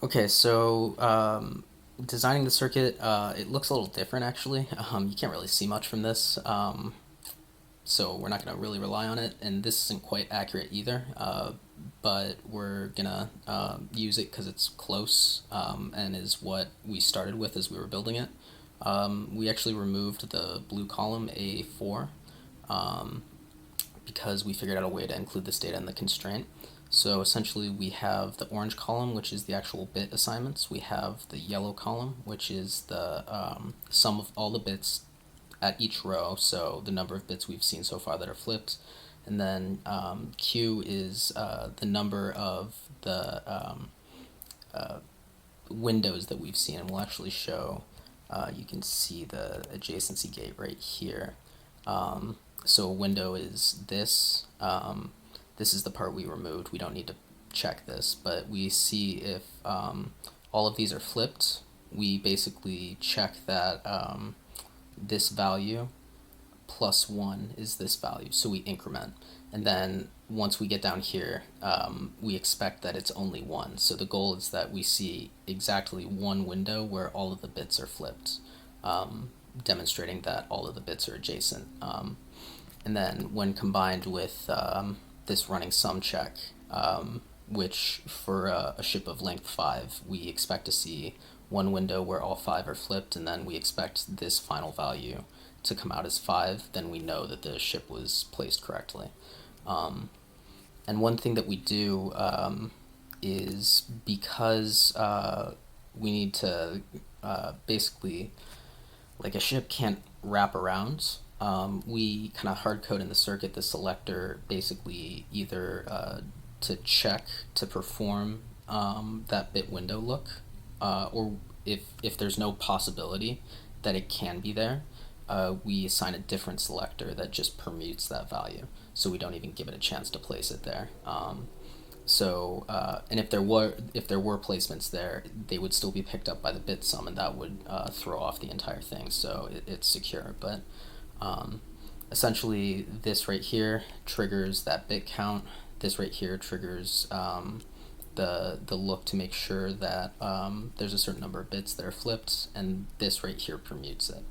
Okay, so designing the circuit, it looks a little different actually. You can't really see much from this, so we're not going to really rely on it, and this isn't quite accurate either, but we're going to use it because it's close and is what we started with as we were building it. We actually removed the blue column A4 because we figured out a way to include this data in the constraint. So essentially we have the orange column, which is the actual bit assignments. We have the yellow column, which is the sum of all the bits at each row, so the number of bits we've seen so far that are flipped. And then Q is the number of the windows that we've seen, and we'll actually show, you can see the adjacency gate right here. So a window is this. This is the part we removed. We don't need to check this, but we see if all of these are flipped. We basically check that this value plus 1 is this value, so we increment. And then once we get down here, we expect that it's only 1. So the goal is that we see exactly one window where all of the bits are flipped, demonstrating that all of the bits are adjacent. And then when combined with this running sum check, which for a ship of length 5, we expect to see one window where all 5 are flipped, and then we expect this final value to come out as 5, then we know that the ship was placed correctly. And one thing that we do is, because we need to basically, like, a ship can't wrap around, we kind of hard code in the circuit the selector basically either to check to perform that bit window look, or if there's no possibility that it can be there, we assign a different selector that just permutes that value, so we don't even give it a chance to place it there. And if there were placements there, they would still be picked up by the bit sum, and that would throw off the entire thing. So it's secure, but essentially this right here triggers that bit count. This right here triggers the look to make sure that there's a certain number of bits that are flipped, and this right here permutes it.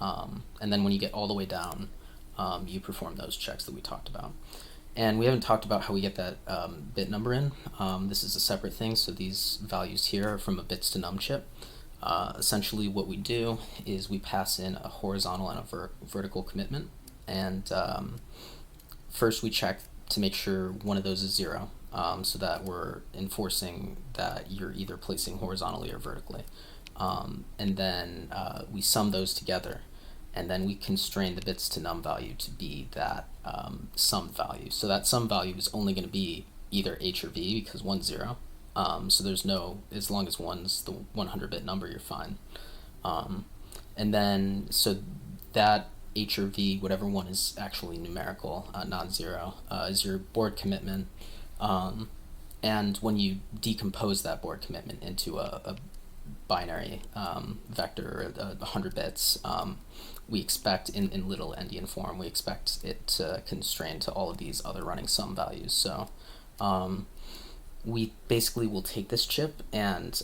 And then when you get all the way down, you perform those checks that we talked about. And we haven't talked about how we get that bit number in. This is a separate thing, so these values here are from a bits to num chip. Essentially what we do is we pass in a horizontal and a vertical commitment, and first we check to make sure one of those is 0, so that we're enforcing that you're either placing horizontally or vertically. And then we sum those together, and then we constrain the bits to num value to be that sum value. So that sum value is only going to be either H or V, because 1's 0. So there's no, as long as 1's the 100-bit number, you're fine. And then, so that H or V, whatever one is actually numerical, not 0, is your board commitment. And when you decompose that board commitment into a binary vector, 100 bits, we expect in little endian form, we expect it to constrain to all of these other running sum values. So we basically will take this chip and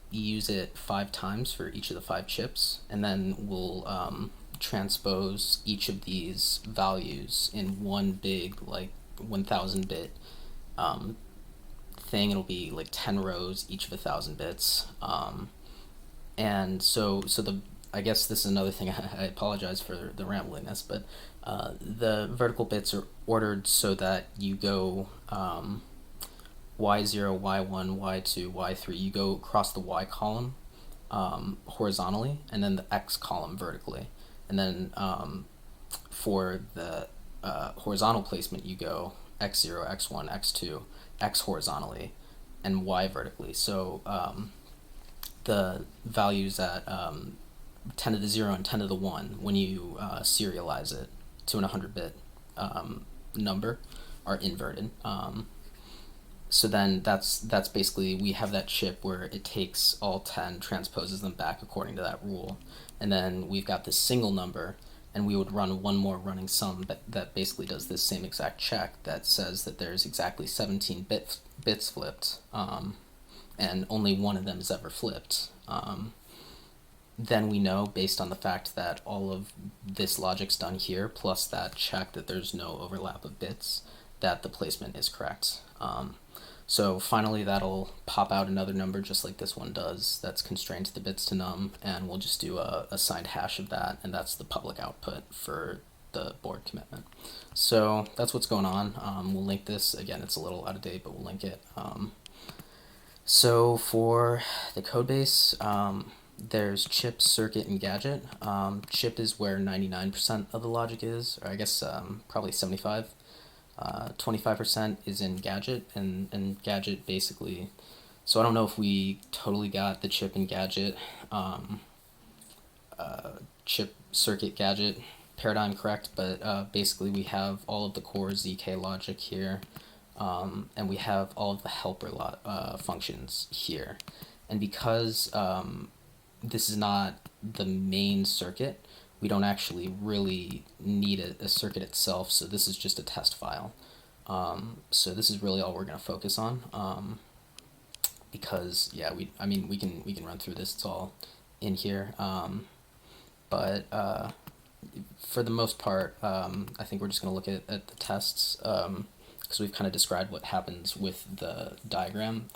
use it 5 times for each of the 5 chips, and then we'll transpose each of these values in one big, like, 1000 bit thing. It'll be like 10 rows, each of 1000 bits. And so I guess this is another thing. I apologize for the rambliness, but the vertical bits are ordered so that you go y0, y1, y2, y3. You go across the y column horizontally, and then the x column vertically. And then for the horizontal placement, you go x0, x1, x2, x horizontally, and y vertically. So the values at 10 to the 0 and 10 to the 1, when you serialize it to an 100-bit number, are inverted. So then that's basically, we have that chip where it takes all 10, transposes them back according to that rule, and then we've got this single number, and we would run one more running sum that basically does this same exact check that says that there's exactly 17 bits flipped, and only one of them is ever flipped, then we know, based on the fact that all of this logic's done here, plus that check that there's no overlap of bits, that the placement is correct. So finally that'll pop out another number just like this one does that's constrained to the bits to num, and we'll just do a signed hash of that, and that's the public output for the board commitment. So that's what's going on. We'll link this. Again, it's a little out of date, but we'll link it. So for the code base, there's chip, circuit, and gadget. Chip is where 99% of the logic is, or I guess probably 75. 25% is in gadget, and gadget basically, so I don't know if we totally got the chip and gadget, chip, circuit, gadget paradigm correct, but basically we have all of the core ZK logic here, and we have all of the helper functions here. And because this is not the main circuit, we don't actually really need a circuit itself, so this is just a test file. So this is really all we're going to focus on, because yeah, we can run through this, it's all in here, but for the most part, I think we're just going to look at the tests, because we've kind of described what happens with the diagram.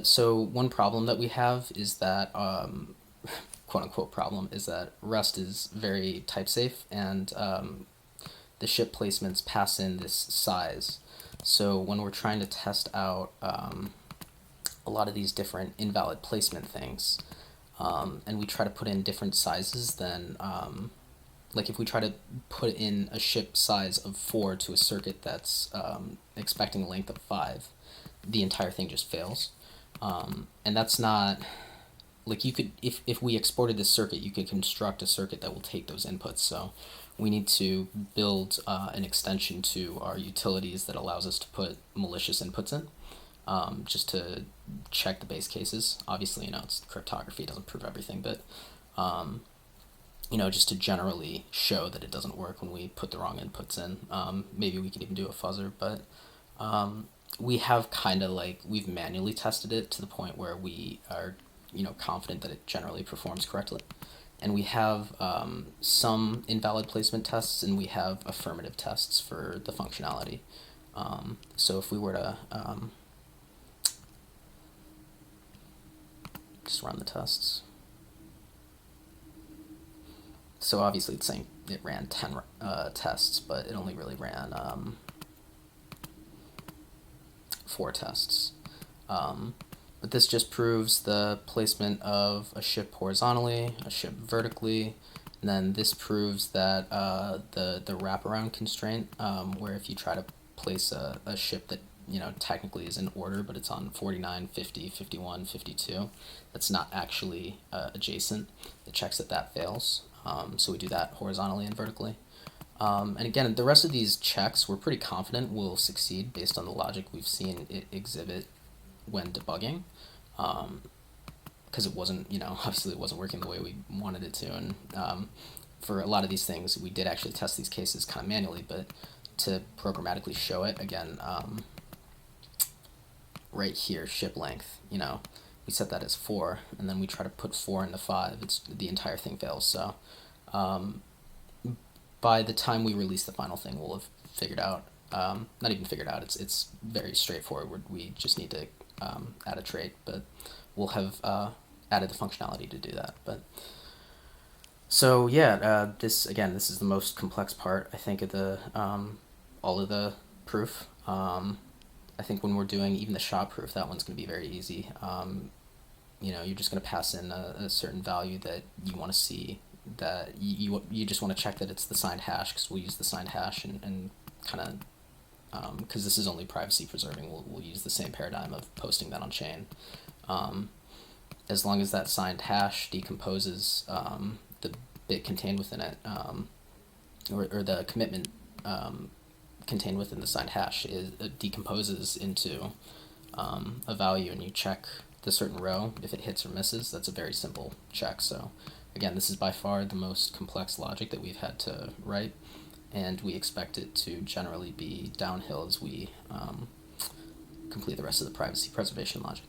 So one problem that we have is that, quote-unquote problem, is that Rust is very type safe, and the ship placements pass in this size. So when we're trying to test out a lot of these different invalid placement things, and we try to put in different sizes, then like if we try to put in a ship size of 4 to a circuit that's expecting a length of 5, the entire thing just fails. And that's not, like, you could, if we exported this circuit, you could construct a circuit that will take those inputs. So we need to build an extension to our utilities that allows us to put malicious inputs in, just to check the base cases. Obviously, it's cryptography, it doesn't prove everything, but just to generally show that it doesn't work when we put the wrong inputs in. Maybe we could even do a fuzzer, but we have we've manually tested it to the point where we are, confident that it generally performs correctly. And we have some invalid placement tests, and we have affirmative tests for the functionality. So if we were to just run the tests. So obviously it's saying it ran 10 tests, but it only really ran 4 tests. But this just proves the placement of a ship horizontally, a ship vertically, and then this proves that the wraparound constraint, where if you try to place a ship that technically is in order, but it's on 49, 50, 51, 52, that's not actually adjacent, it checks that fails. So we do that horizontally and vertically. And again, the rest of these checks we're pretty confident will succeed based on the logic we've seen it exhibit when debugging, because it wasn't, obviously it wasn't working the way we wanted it to, and for a lot of these things we did actually test these cases kind of manually, but to programmatically show it, again, right here, ship length, we set that as 4, and then we try to put 4 into 5, the entire thing fails. So by the time we release the final thing, we'll have figured out, not even figured out, it's very straightforward. We just need to add a trait, but we'll have added the functionality to do that. But so yeah, this is the most complex part, I think, of the all of the proof. I think when we're doing even the SHA proof, that one's going to be very easy. You're just going to pass in a certain value that you want to see, that you just want to check that it's the signed hash, because we'll use the signed hash and kind of, because this is only privacy preserving, we'll use the same paradigm of posting that on chain. As long as that signed hash decomposes the bit contained within it, or the commitment contained within the signed hash decomposes into a value, and you check the certain row if it hits or misses. That's a very simple check. So again, this is by far the most complex logic that we've had to write, and we expect it to generally be downhill as we complete the rest of the privacy preservation logic.